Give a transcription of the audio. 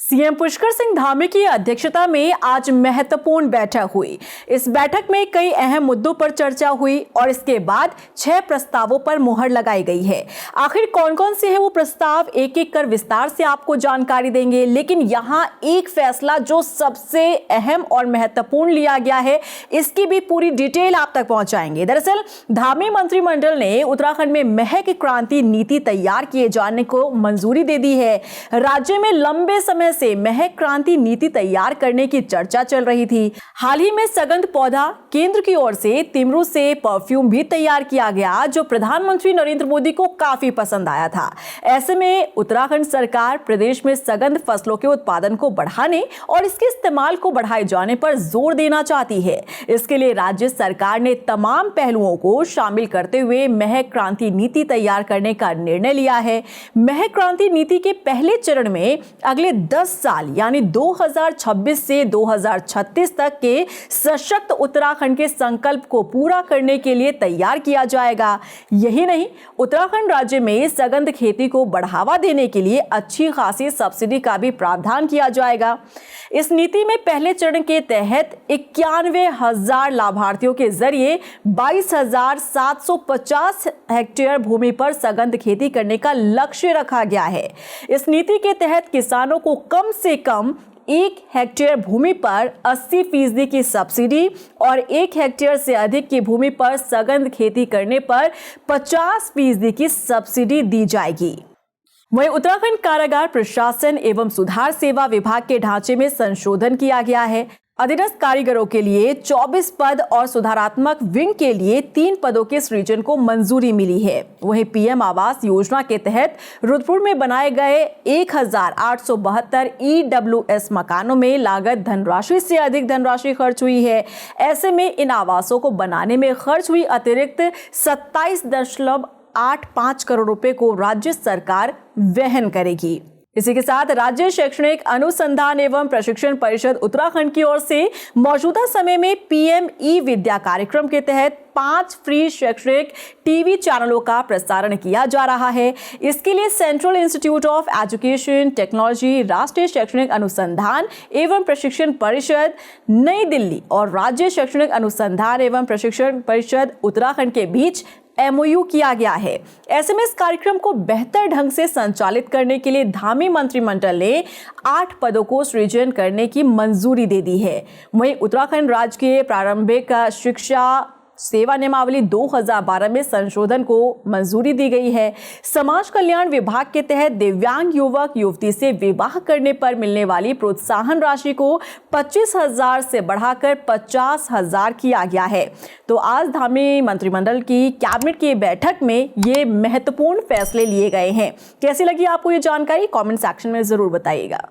CM Pushkar Singh Dhami की अध्यक्षता में आज महत्वपूर्ण बैठक हुई। इस बैठक में कई अहम मुद्दों पर चर्चा हुई और इसके बाद 6 प्रस्तावों पर मुहर लगाई गई है। आखिर कौन कौन से हैं वो प्रस्ताव, एक एक कर विस्तार से आपको जानकारी देंगे, लेकिन यहाँ एक फैसला जो सबसे अहम और महत्वपूर्ण लिया गया है, इसकी भी पूरी डिटेल आप तक पहुंचाएंगे। दरअसल धामी मंत्रिमंडल ने उत्तराखंड में महक क्रांति नीति तैयार किए जाने को मंजूरी दे दी है। राज्य में लंबे समय से महक क्रांति नीति तैयार करने की चर्चा चल रही थी। हाल ही में सगंध पौधा केंद्र की ओर से तिमरू से परफ्यूम भी तैयार किया गया, जो प्रधानमंत्री नरेंद्र मोदी को काफी पसंद आया था। ऐसे में उत्तराखंड सरकार प्रदेश में सगंध फसलों के उत्पादन को बढ़ाने और इसके इस्तेमाल को बढ़ाए जाने पर जोर देना चाहती है। इसके लिए राज्य सरकार ने तमाम पहलुओं को शामिल करते हुए महक क्रांति नीति तैयार करने का निर्णय लिया है। महक क्रांति नीति के पहले चरण में अगले 10 साल यानी 2026 से 2036 तक के सशक्त उत्तराखंड के संकल्प को पूरा करने के लिए तैयार किया जाएगा। यही नहीं, उत्तराखंड राज्य में सगंध खेती को बढ़ावा देने के लिए अच्छी खासी सब्सिडी का भी प्रावधान किया जाएगा। इस नीति में पहले चरण के तहत 91,000 लाभार्थियों के जरिए 22,750 हेक्टेयर भूमि पर सगंध खेती करने का लक्ष्य रखा गया है। इस नीति के तहत किसानों को कम से कम 1 हेक्टेयर भूमि पर 80% की सब्सिडी और 1 हेक्टेयर से अधिक की भूमि पर सगंध खेती करने पर 50% की सब्सिडी दी जाएगी। वहीं उत्तराखंड कारागार प्रशासन एवं सुधार सेवा विभाग के ढांचे में संशोधन किया गया है। अधीनस्थ कारीगरों के लिए 24 पद और सुधारात्मक विंग के लिए 3 पदों के सृजन को मंजूरी मिली है। वहीं पीएम आवास योजना के तहत रुद्रपुर में बनाए गए 1872 ईडब्ल्यूएस मकानों में लागत धनराशि से अधिक धनराशि खर्च हुई है। ऐसे में इन आवासों को बनाने में खर्च हुई अतिरिक्त 27.85 करोड़ रुपए को राज्य सरकार वहन करेगी। इसी के साथ राज्य शैक्षणिक अनुसंधान एवं प्रशिक्षण परिषद उत्तराखंड की ओर से मौजूदा समय में पीएम ई विद्या कार्यक्रम के तहत 5 फ्री शैक्षणिक टीवी चैनलों का प्रसारण किया जा रहा है। इसके लिए central institute of education technology, राष्ट्रीय शैक्षणिक अनुसंधान एवं प्रशिक्षण परिषद नई दिल्ली और राज्य शैक्षणिक अनुसंधान एवं प्रशिक्षण परिषद उत्तराखंड के बीच MOU किया गया है। ऐसे में इस कार्यक्रम को बेहतर ढंग से संचालित करने के लिए धामी मंत्रिमंडल ने 8 पदों को सृजन करने की मंजूरी दे दी है। वहीं उत्तराखंड राज्य के प्रारंभिक शिक्षा सेवा नियमावली 2012 में संशोधन को मंजूरी दी गई है। समाज कल्याण विभाग के तहत दिव्यांग युवक युवती से विवाह करने पर मिलने वाली प्रोत्साहन राशि को 25,000 से बढ़ाकर 50,000 किया गया है। तो आज धामी मंत्रिमंडल की कैबिनेट की बैठक में ये महत्वपूर्ण फैसले लिए गए हैं। कैसी लगी आपको ये जानकारी? कमेंट सेक्शन में जरूर बताइएगा।